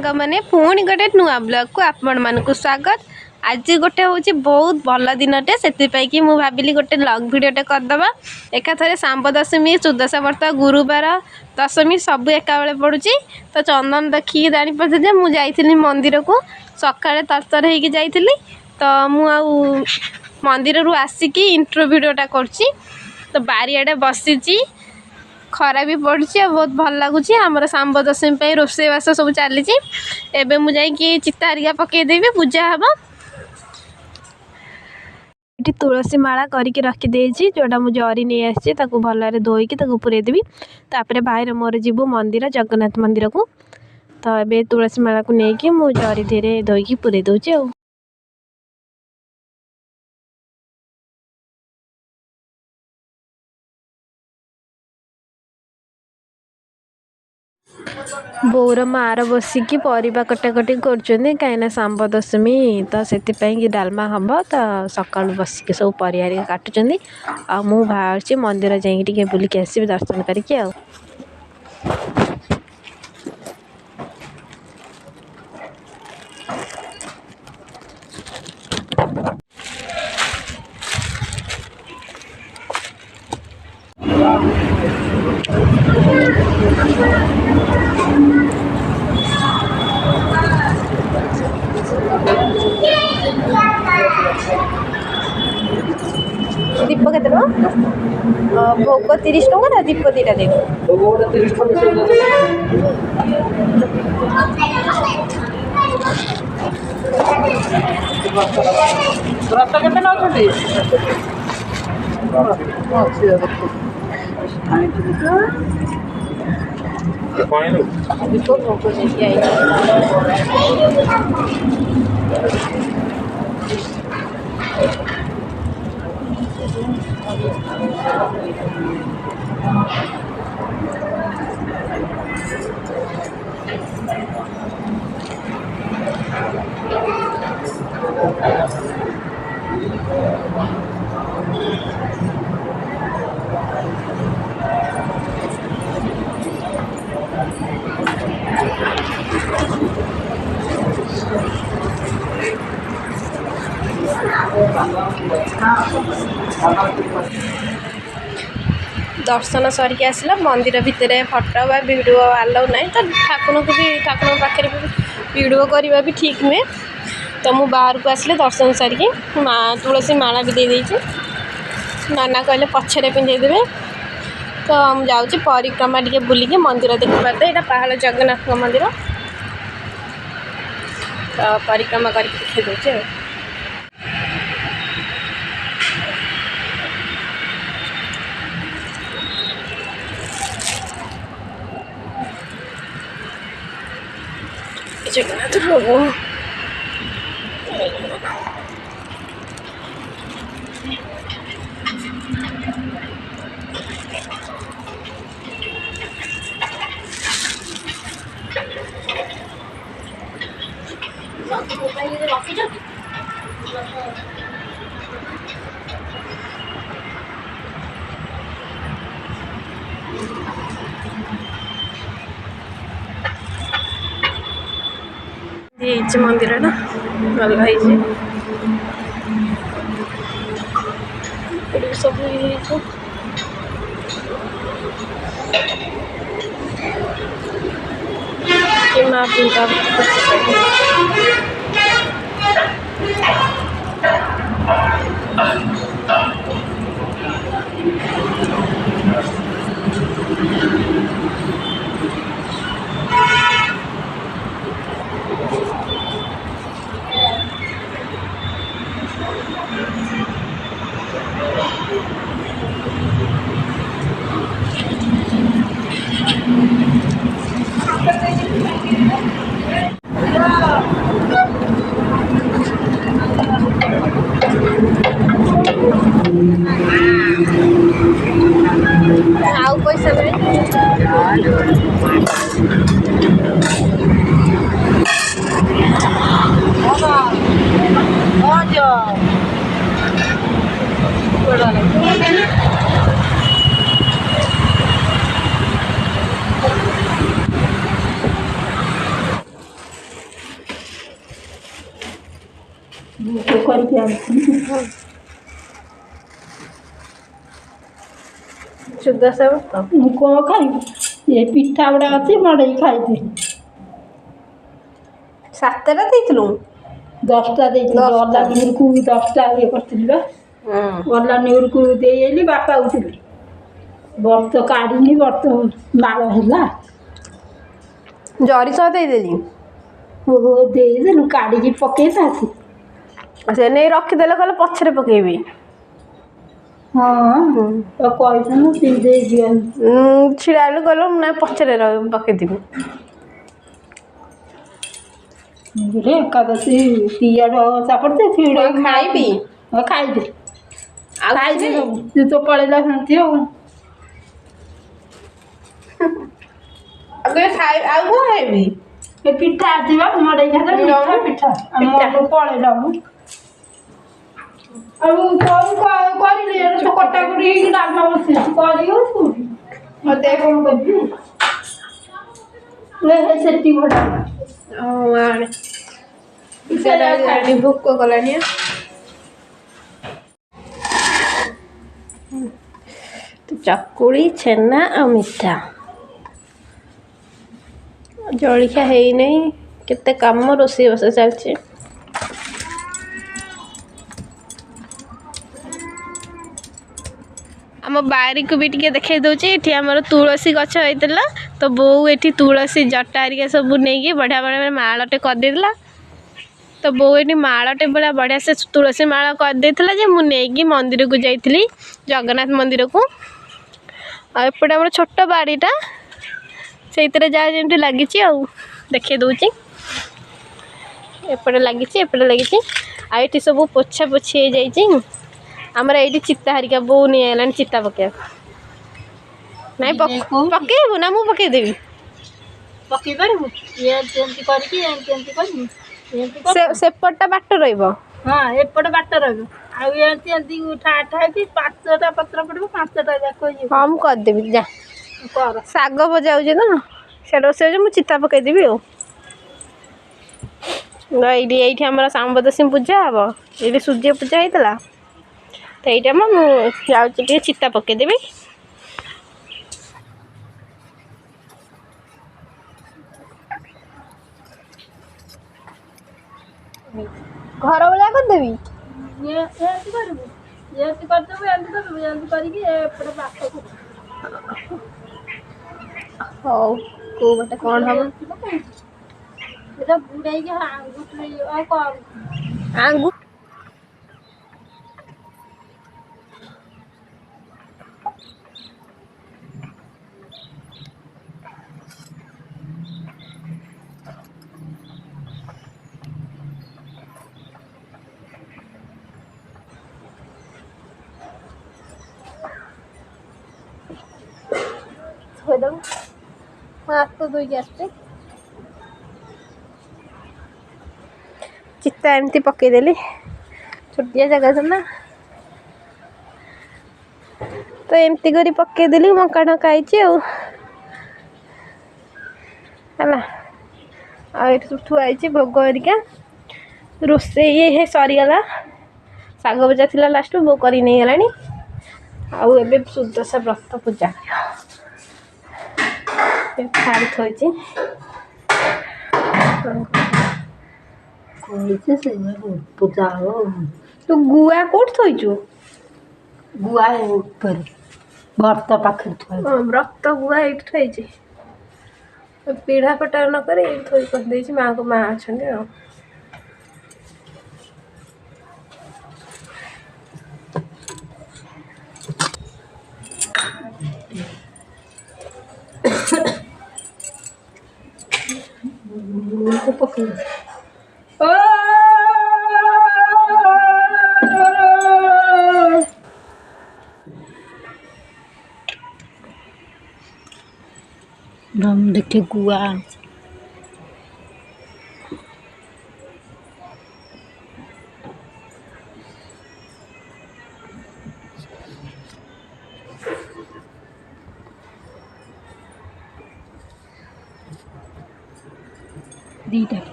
सांग मैंने पुणी गोटे नुआ ब्लॉग को आपण मानक स्वागत। आज गोटे हूँ बहुत भल दिनटे से कि मुझे भाविली गोटे लॉग भिडटे करदे एकाथरे सांब दशमी सुदशा व्रत गुरुवार दशमी सब एका बेले पड़ू। तो चंदन देखिए जापे मुझे मंदिर को सका तरतर हो जाइली। तो मुझे मंदिर रू आसिकी इंट्रो भिडटा करुँची। तो बारियाडे बसी खरा भी पड़ी बहुत भल लगुच। आमर सांब दशमी रोषेईवास सब चली एवं मुझे चिता हरिका पकईदेवी पूजा हम। ये तुलसी माला करके रखीदे जोटा मुझे जरी नहीं आसी भल धोईकी पूरेदेवी। तापर भाईर मोर जीवु मंदिर जगन्नाथ मंदिर को। तो ये तुलसी माला को लेकिन मुझे जरी धीरे धोईकी पूरे दूचे। बोर मार बसिकी परिबा कटाकटी कर कहीं सांब दशमी तो से डालमा हम। तो सका बसिक सब पर काटुं आ मु बाहर मंदिर जाइए बुलिक आसबि दर्शन करके। दीप के भोग 30 टका दीप दीटा देव दीप भोग दर्शन सरिक आसला मंदिर भितर फटो बा वीडियो आलाउ ना। तो ठाकुर को भी ठाकुर पाखे वीडियो करवा भी ठीक नुहे। तो मु बाहर को आसले दर्शन सारिकी तुलसी माला भी दे देती। नाना कहले पछरे पिंधेदेवे। तो हम जाऊँ परिक्रमा टे बुलिकी मंदिर देखी पारे। यहाँ पहाड़ जगन्नाथ मंदिर तो परिक्रमा करके देखी दूचे। जगन्नाथ प्रभु ये मंदिर ना भल सब माँ दुर्गा आउ पैसा करके आनी ସୁଦଶା ବ୍ରତ ମୁଁ କ'ଣ ଖାଇବି ଏ ପିଠା ଗୁଡ଼ା ଅଛି ମଡ଼େଇ ଖାଇଥିଲି 7ଟା ଦେଇଥିଲୁ 10ଟା ଦେଇଥିଲି ଅଲା ନିଉରକୁ 10ଟା ଇଏ କରିଥିଲି ବା ଅଲା ନିଉରକୁ ଦେଇ ଆଇଲି ବାପା ଉଠିଲେ ବର୍ତ କାଢ଼ିନି ବର୍ତ ମାଳ ହେଲା ଜରି ସହ ଦେଇଦେଲି ଓହୋ ଦେଇଦେଲୁ କାଢ଼ିକି ପକେଇଥାନ୍ତି ସେ ନେଇ ରଖିଦେଲେ କହିଲେ ପଛରେ ପକେଇବି ହଁ କହିଥାନ୍ତୁ ପିଇ ଦେଇ ଦିଅନ୍ତି ଛିଡ଼ା ହେଲୁ କହିଲ ମୁଁ ନା ପଛରେ ପକେଇଦେବି ଏକାଦଶୀ ପିଆଜ ଚାପଡ଼େ ଫିଡ଼ ଖାଇବି ଖାଇଦେ ଆଉ ଖାଇଦେ ସବୁ ତୁ ତ ପଳେଇଲା ସେମିତି ଆଉ ଖାଇ ଆଉ କ'ଣ ଖାଇବି ଏ ପିଠା ଆସିବା ମଡ଼େଇ ଖାଇଲେ ପିଠା ପିଠା ପଳେଇଲା ମୁଁ ଆଉ କରିଲି ତ କଟାକଟି ହେଇକି ଡାଲମା ବସିଛି କରିବ ମତେ କ'ଣ କରିବି ସେଠି ଭଡ଼ା ଭୋକ କଲାଣି ଚକୁଳି ଛେନା ଆଉ ମିଠା ଜଳଖିଆ ହେଇନାହିଁ କେତେ କାମ ରୋଷେଇ ବସା ଚାଲିଛି ଆମ ବାରିକୁ ବି ଟିକେ ଦେଖେଇ ଦଉଛି ଏଠି ଆମର ତୁଳସୀ ଗଛ ହେଇଥିଲା ତ ବୋଉ ଏଠି ତୁଳସୀ ଜଟା ହେରିକା ସବୁ ନେଇକି ବଢ଼ିଆ ବଢ଼ିଆ ମାଳଟେ କରିଦେଇଥିଲା ତ ବୋଉ ଏଠି ମାଳଟେ ପୁରା ବଢ଼ିଆ ସେ ତୁଳସୀ ମାଳ କରିଦେଇଥିଲା ଯେ ମୁଁ ନେଇକି ମନ୍ଦିରକୁ ଯାଇଥିଲି ଜଗନ୍ନାଥ ମନ୍ଦିରକୁ ଆଉ ଏପଟେ ଆମର ଛୋଟ ବାଡ଼ିଟା ସେଇଥିରେ ଯାହା ଯେମିତି ଲାଗିଛି ଆଉ ଦେଖେଇ ଦଉଛି ଏପଟେ ଲାଗିଛି ଆଉ ଏଠି ସବୁ ପୋଛା ପୋଛି ହେଇଯାଇଛି ଆମର ଏଇଠି ଚିତା ହାରିକା ବୋଉ ନେଇ ଆଇଲାଣି ଚିତା ପକେଇବାକୁ ନାଇଁ ପକେଇବୁ ନା ମୁଁ ପକେଇଦେବି ପକେଇ ପାରିବୁ ଏମିତି କରିକି ଏମିତି କରିବୁ ସେପଟଟା ବାଟ ରହିବ ହଁ ଏପଟେ ବାଟ ରହିବ ଆଉ ଏମିତି ଠା ହେଇକି 5ଟା ପତ୍ର ପଡ଼ିବ 5ଟା ଯାକ ହଁ ମୁଁ କରିଦେବି ଯା କର ଶାଗ ଭଜା ହେଉଛି ତ ସେ ରୋଷେଇ ହେଉଛି ମୁଁ ଚିତା ପକେଇଦେବି ଆଉ ଏଇଠି ଆମର ଶାମ୍ବଦଶମୀ ପୂଜା ହେବ ଏଇଠି ସୂର୍ଯ୍ୟ ପୂଜା ହେଇଥିଲା ତ ଏଇଟା ମୁଁ ଯାଉଛି ଟିକେ ଚିତା ପକେଇଦେବି ଘର ଭଳିଆ କରିଦେବି ଏମିତି କରିବୁ ଏମିତି କରିଦେବୁ ଏମିତି କରିକି ଏପଟେ ପାଖକୁ ହଉ କୋଉ ଗୋଟେ କ'ଣ ହବ এটা বুড়াইকে আঙ্গুঠে আর কম ଆଙ୍ଗୁ ଥୋଇଦେବୁ ମୁଁ ହାତ ଧୋଇକି ଆସିଛି ଚିତା ଏମିତି ପକେଇଦେଲି ଛୋଟିଆ ଜାଗା ଥିଲା ତ ଏମିତି କରି ପକେଇଦେଲି ମକା ଢଙ୍କା ହେଇଛି ଆଉ ହେଲା ଆଉ ଏଠି ସବୁ ଥୁଆ ହେଇଛି ଭୋଗ ହେରିକା ରୋଷେଇ ସରିଗଲା ଶାଗ ଭଜା ଥିଲା ଲାଷ୍ଟକୁ ବୋଉ କରି ନେଇଗଲାଣି ଆଉ ଏବେ ସୁଦଶା ବ୍ରତ ପୂଜା ଥାଳି ଥୋଇଛି ପୂଜା ହବ ତୁ ଗୁଆ କୋଉଠି ଥୋଇଛୁ ଗୁଆ ଉପରେ ବ୍ରତ ପାଖରେ ଥୋଇଛି ବ୍ରତ ଗୁଆ ଏଇଠି ଥୋଇଛି ପିଢ଼ା କଟା ନ କରି ଏଇଠି ଥୋଇ କରିଦେଇଛି ମାଆଙ୍କ ମା ଅଛନ୍ତି ଆଉ ପକେଇ ଦେଖେ ଗୁଆ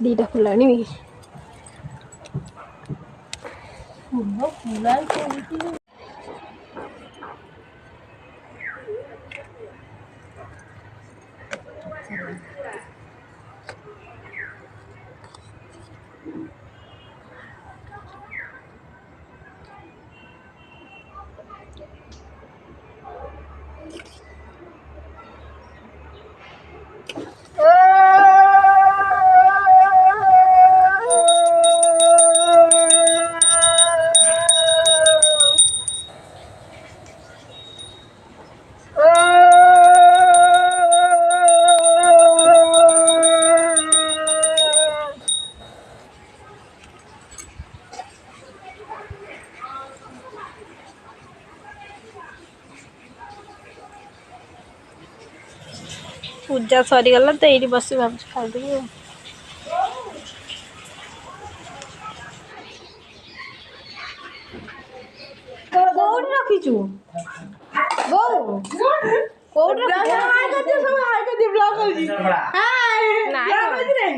दीटा फुलाणी पूजा सरीगला तो ये बस भाव खाईदेवी कौन रखीचु बो कौन रखीचु हाय करते सब हाय करते ब्लॉग होजी हाय ब्लॉग होजी रे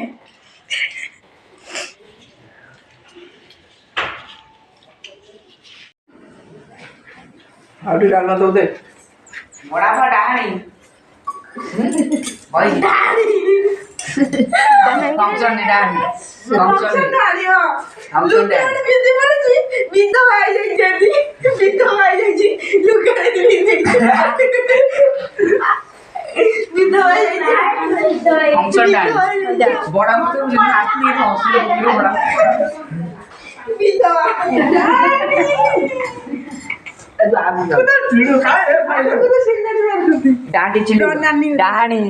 आउटी डालना तो दे बड़ा बड़ा डाली भाई फंक्शन ने डाली फंक्शन डाली हो फंक्शन डाली बिंदु पड़ी बिंदु भाई जाई बिंदु भाई जाई लुकाई बिंदु भाई फंक्शन डाली बड़ा मतलब जो हाथ में हौसले हीरो बड़ा बिंदु डांडी चिल्ली डाणी